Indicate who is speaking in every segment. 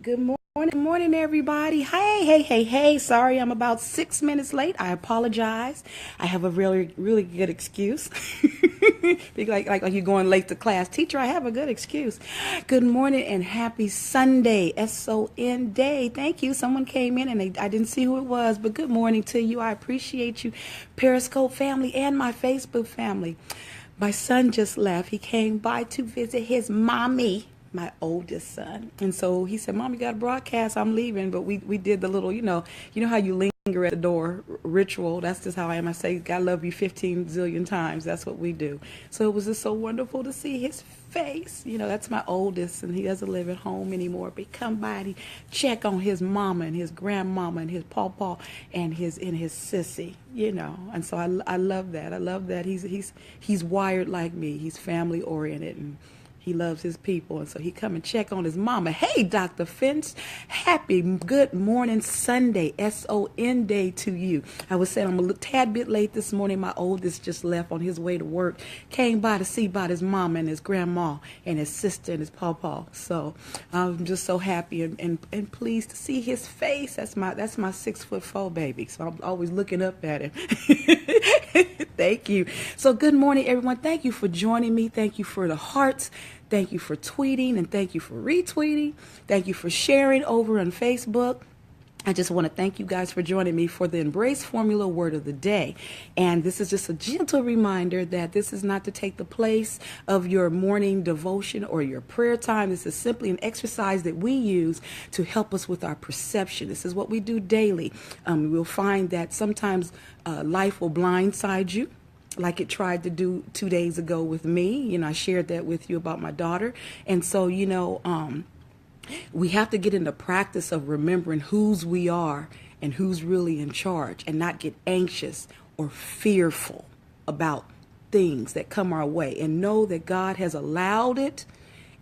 Speaker 1: Good morning, everybody. Hey. Sorry, I'm about 6 minutes late. I apologize. I have a really good excuse. like you're going late to class. Teacher, I have a good excuse. Good morning and happy Sunday, S-O-N day. Thank you. Someone came in and I didn't see who it was, but good morning to you. I appreciate you, Periscope family and my Facebook family. My son just left. He came by to visit his mommy, my oldest son. And so he said, Mom, you got to broadcast. I'm leaving. But we did the little, you know how you linger at the door ritual. That's just how I am. I say, God love you 15 zillion times. That's what we do. So it was just so wonderful to see his face. That's my oldest, and he doesn't live at home anymore. But he come by and he check on his mama and his grandmama and his pawpaw and his sissy, And so I love that. I love that he's wired like me. He's family oriented, and he loves his people, and so he come and check on his mama. Hey, Dr. Finch, happy good morning Sunday, S-O-N day to you. I was saying I'm a little tad bit late this morning. My oldest just left on his way to work, came by to see about his mama and his grandma and his sister and his pawpaw. So I'm just so happy and pleased to see his face. That's my 6'4" baby. So I'm always looking up at him. Thank you. So good morning, everyone. Thank you for joining me. Thank you for the hearts. Thank you for tweeting, and thank you for retweeting. Thank you for sharing over on Facebook. I just want to thank you guys for joining me for the Embrace Formula Word of the Day. And this is just a gentle reminder that this is not to take the place of your morning devotion or your prayer time. This is simply an exercise that we use to help us with our perception. This is what we do daily. We'll find that sometimes life will blindside you, like it tried to do 2 days ago with me. I shared that with you about my daughter. And so, we have to get in the practice of remembering whose we are and who's really in charge, and not get anxious or fearful about things that come our way, and know that God has allowed it.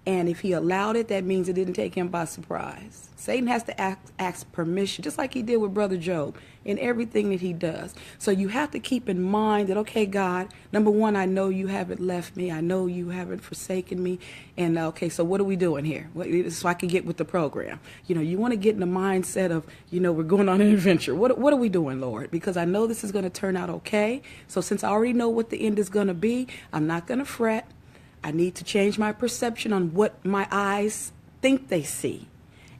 Speaker 1: And if he allowed it, that means it didn't take him by surprise. Satan has to ask permission, just like he did with Brother Job, in everything that he does. So you have to keep in mind that, okay, God, number one, I know you haven't left me. I know you haven't forsaken me. And okay, so what are we doing here? So I can get with the program. You want to get in the mindset of, we're going on an adventure. What are we doing, Lord? Because I know this is going to turn out okay. So since I already know what the end is going to be, I'm not going to fret. I need to change my perception on what my eyes think they see.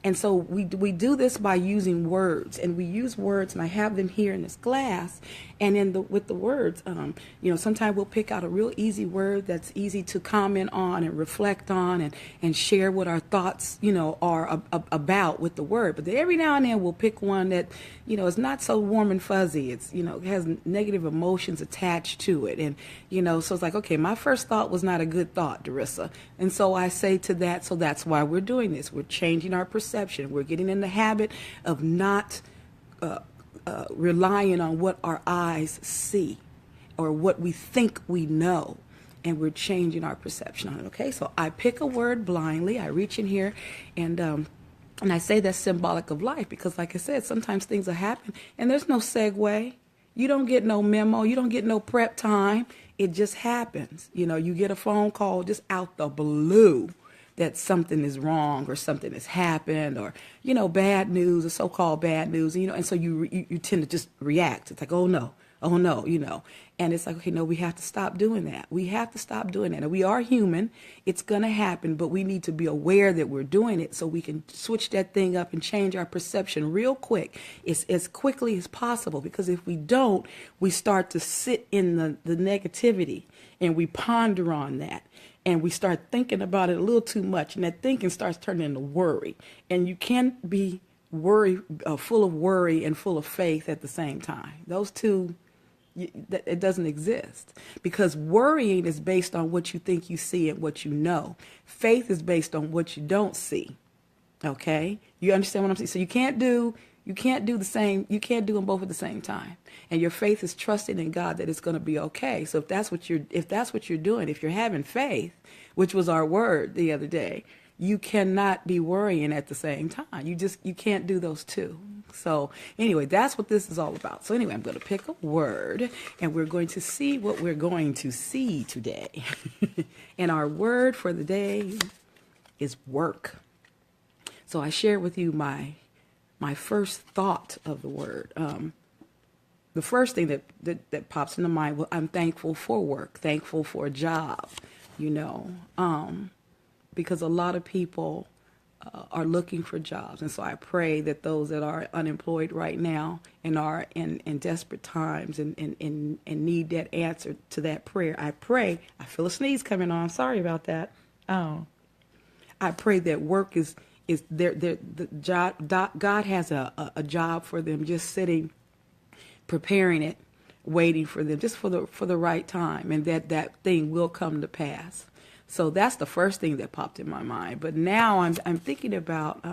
Speaker 1: And so we do this by using words, and we use words, and I have them here in this glass. And with the words, sometimes we'll pick out a real easy word that's easy to comment on and reflect on and share what our thoughts, are about with the word. But then every now and then we'll pick one that, is not so warm and fuzzy. It's, has negative emotions attached to it. And, so it's like, okay, my first thought was not a good thought, Darissa. And so I say to that, so that's why we're doing this. We're changing our perception. We're getting in the habit of not relying on what our eyes see or what we think we know, and we're changing our perception on it. Okay, so I pick a word blindly. I reach in here and I say that's symbolic of life, because like I said, sometimes things will happen and there's no segue. You don't get no memo. You don't get no prep time. It just happens. You get a phone call just out the blue that something is wrong or something has happened, or, bad news or so-called bad news, and so you tend to just react. It's like, oh no, and it's like, okay, no, we have to stop doing that. We have to stop doing that. And we are human. It's going to happen, but we need to be aware that we're doing it so we can switch that thing up and change our perception real quick, as quickly as possible. Because if we don't, we start to sit in the negativity, and we ponder on that. And we start thinking about it a little too much, and that thinking starts turning into worry. And you can't be full of worry and full of faith at the same time. Those two, it doesn't exist, because worrying is based on what you think you see and what you know. Faith is based on what you don't see. Okay, you understand what I'm saying? So you can't do the same. You can't do them both at the same time. And your faith is trusting in God that it's going to be okay. So if that's what you're doing, if you're having faith, which was our word the other day, you cannot be worrying at the same time. You can't do those two. So anyway, that's what this is all about. So anyway, I'm going to pick a word, and we're going to see what we're going to see today. And our word for the day is work. So I share with you my first thought of the word. The first thing that pops into mind, well, I'm thankful for work, thankful for a job, you know, because a lot of people are looking for jobs. And so I pray that those that are unemployed right now and are in desperate times and need that answer to that prayer, I pray, I feel a sneeze coming on, sorry about that. I pray that work is the job. God has a job for them, just sitting, preparing it, waiting for them, just for the right time, and that thing will come to pass. So that's the first thing that popped in my mind. But now I'm thinking about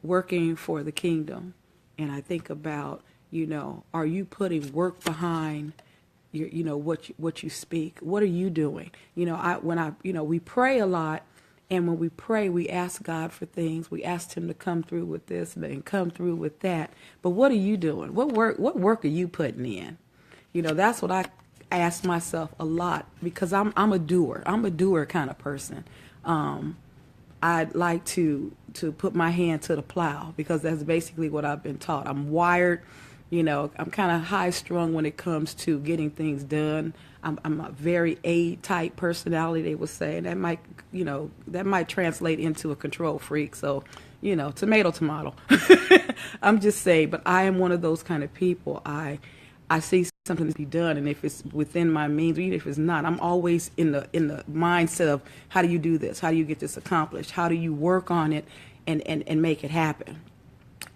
Speaker 1: working for the kingdom, and I think about are you putting work behind your what you speak? What are you doing? We pray a lot. And when we pray, we ask God for things. We ask him to come through with this and come through with that. But what are you doing? What work are you putting in? That's what I ask myself a lot, because I'm a doer. I'm a doer kind of person. I'd like to put my hand to the plow, because that's basically what I've been taught. I'm wired. I'm kind of high strung when it comes to getting things done. I'm a very A-type personality, they would say, and that might translate into a control freak. So, tomato. I'm just saying, but I am one of those kind of people. I see something to be done, and if it's within my means, or even if it's not, I'm always in the mindset of, how do you do this? How do you get this accomplished? How do you work on it and make it happen?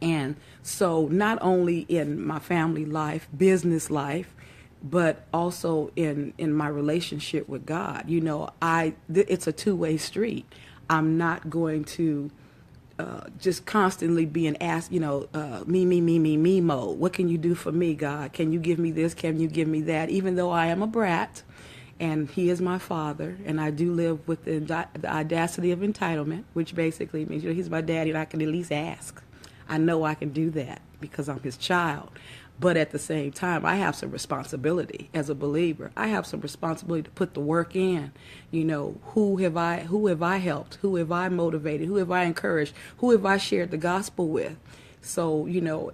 Speaker 1: And so not only in my family life, business life, but also in my relationship with God, it's a two-way street. I'm not going to just constantly being asked, me mode. What can you do for me, God? Can you give me this? Can you give me that? Even though I am a brat, and he is my father, and I do live with the audacity of entitlement, which basically means, he's my daddy, and I can at least ask. I know I can do that because I'm his child. But at the same time, I have some responsibility as a believer. I have some responsibility to put the work in. Who have I helped? Who have I motivated? Who have I encouraged? Who have I shared the gospel with? So,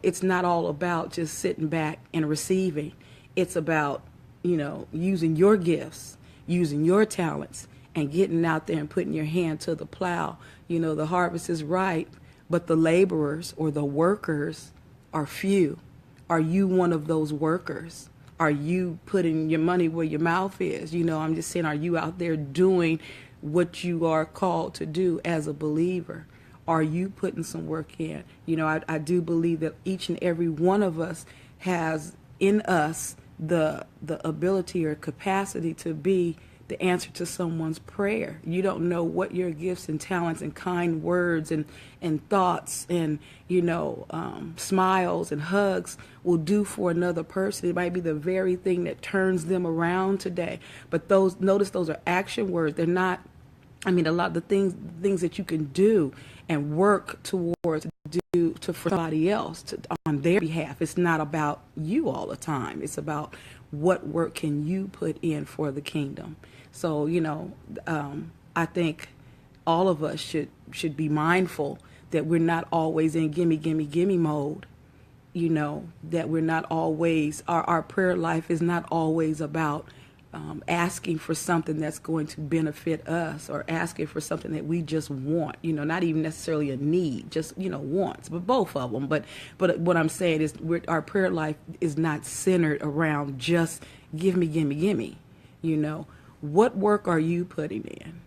Speaker 1: it's not all about just sitting back and receiving. It's about, using your gifts, using your talents, and getting out there and putting your hand to the plow. The harvest is ripe, but the laborers or the workers are few. Are you one of those workers? Are you putting your money where your mouth is? I'm just saying, are you out there doing what you are called to do as a believer? Are you putting some work in? I do believe that each and every one of us has in us the ability or capacity to be the answer to someone's prayer. You don't know what your gifts and talents and kind words and thoughts and smiles and hugs will do for another person. It might be the very thing that turns them around today. But those are action words. They're not. A lot of the things that you can do and work towards for somebody else on their behalf. It's not about you all the time. It's about what work can you put in for the kingdom. So, I think all of us should be mindful that we're not always in gimme mode, that we're not always, our prayer life is not always about asking for something that's going to benefit us, or asking for something that we just want, not even necessarily a need, just, wants, but both of them. But what I'm saying is our prayer life is not centered around just gimme. What work are you putting in?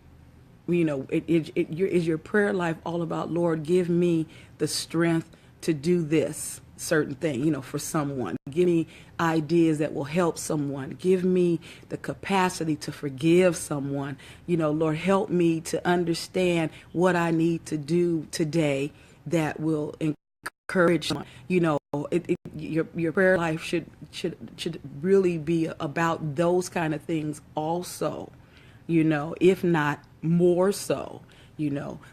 Speaker 1: Is your prayer life all about, Lord, give me the strength to do this certain thing, for someone. Give me ideas that will help someone. Give me the capacity to forgive someone. Lord, help me to understand what I need to do today that will encourage someone. Your prayer life should really be about those kind of things also, if not more so,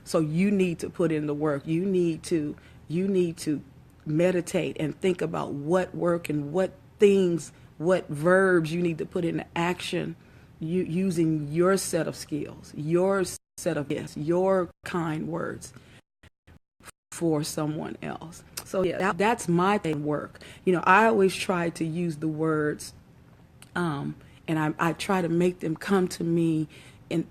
Speaker 1: so you need to put in the work. You need to meditate and think about what work and what things, what verbs you need to put into action, using your set of skills, your set of gifts, your kind words. for someone else. So yeah, that's my work. I always try to use the words, and I try to make them come to me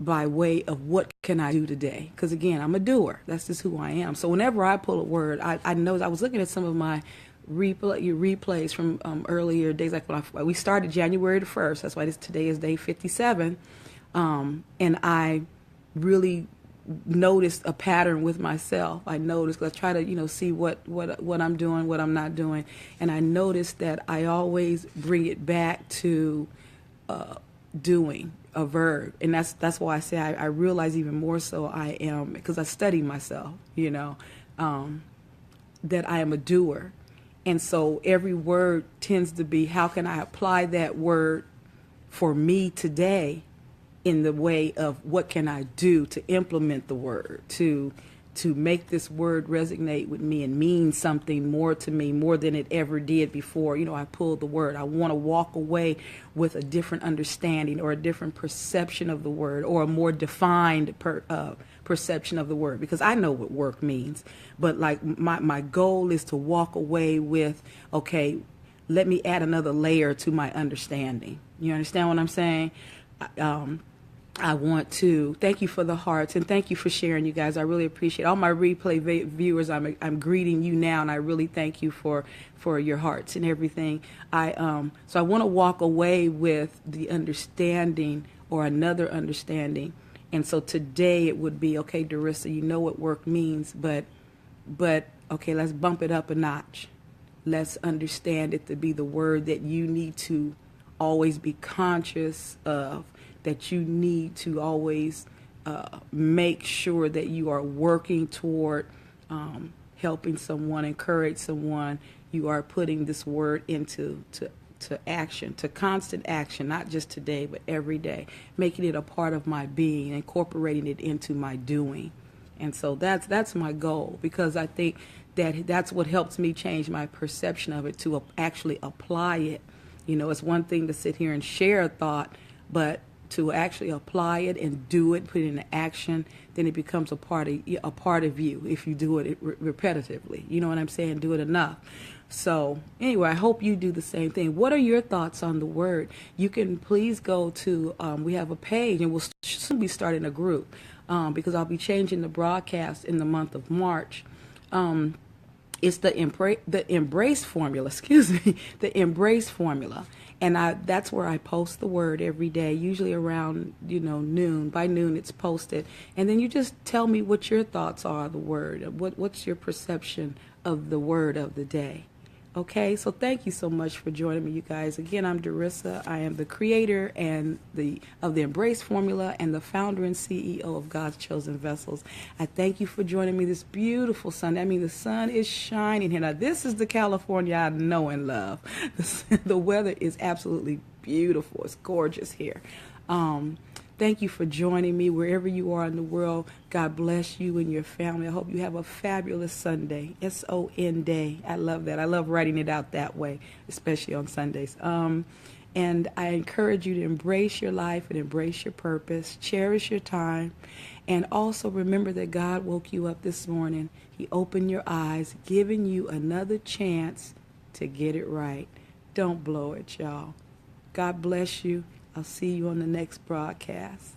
Speaker 1: by way of what can I do today? Because again, I'm a doer. That's just who I am. So whenever I pull a word, I know I was looking at some of my replays from earlier days, like when we started January the 1st. That's why today is day 57. And I really noticed a pattern with myself. I noticed, because I try to, see what I'm doing, what I'm not doing. And I noticed that I always bring it back to doing a verb. And that's why I say I realize even more so I am, because I study myself, that I am a doer. And so every word tends to be, how can I apply that word for me today, in the way of what can I do to implement the word, to make this word resonate with me and mean something more to me, more than it ever did before. I pulled the word. I want to walk away with a different understanding or a different perception of the word, or a more defined perception of the word, because I know what work means. But like my goal is to walk away with, okay, let me add another layer to my understanding. You understand what I'm saying? I want to thank you for the hearts, and thank you for sharing, you guys. I really appreciate all my replay viewers. I'm greeting you now, and I really thank you for your hearts and everything. So I want to walk away with the understanding, or another understanding. And so today it would be, okay, Darissa, you know what work means, but okay, let's bump it up a notch. Let's understand it to be the word that you need to always be conscious of, that you need to always make sure that you are working toward helping someone, encourage someone. You are putting this word into action, to constant action, not just today, but every day, making it a part of my being, incorporating it into my doing. And so that's my goal, because I think that's what helps me change my perception of it, to actually apply it. It's one thing to sit here and share a thought, but to actually apply it and do it, put it into action, then it becomes a part of you if you do it repetitively. You know what I'm saying? Do it enough. So anyway, I hope you do the same thing. What are your thoughts on the word? You can please go to, we have a page, and we'll soon be starting a group, because I'll be changing the broadcast in the month of March. It's the Embrace formula, the Embrace formula. And that's where I post the word every day, usually around, noon. By noon, it's posted. And then you just tell me what your thoughts are of the word. What's your perception of the word of the day? Okay, so thank you so much for joining me, you guys. Again, I'm Darissa. I am the creator of the Embrace Formula, and the founder and CEO of God's Chosen Vessels. I thank you for joining me this beautiful Sunday. I mean, the sun is shining here. Now, this is the California I know and love. The weather is absolutely beautiful. It's gorgeous here. Thank you for joining me wherever you are in the world. God bless you and your family. I hope you have a fabulous Sunday. S-O-N day. I love that. I love writing it out that way, especially on Sundays. And I encourage you to embrace your life and embrace your purpose. Cherish your time. And also remember that God woke you up this morning. He opened your eyes, giving you another chance to get it right. Don't blow it, y'all. God bless you. I'll see you on the next broadcast.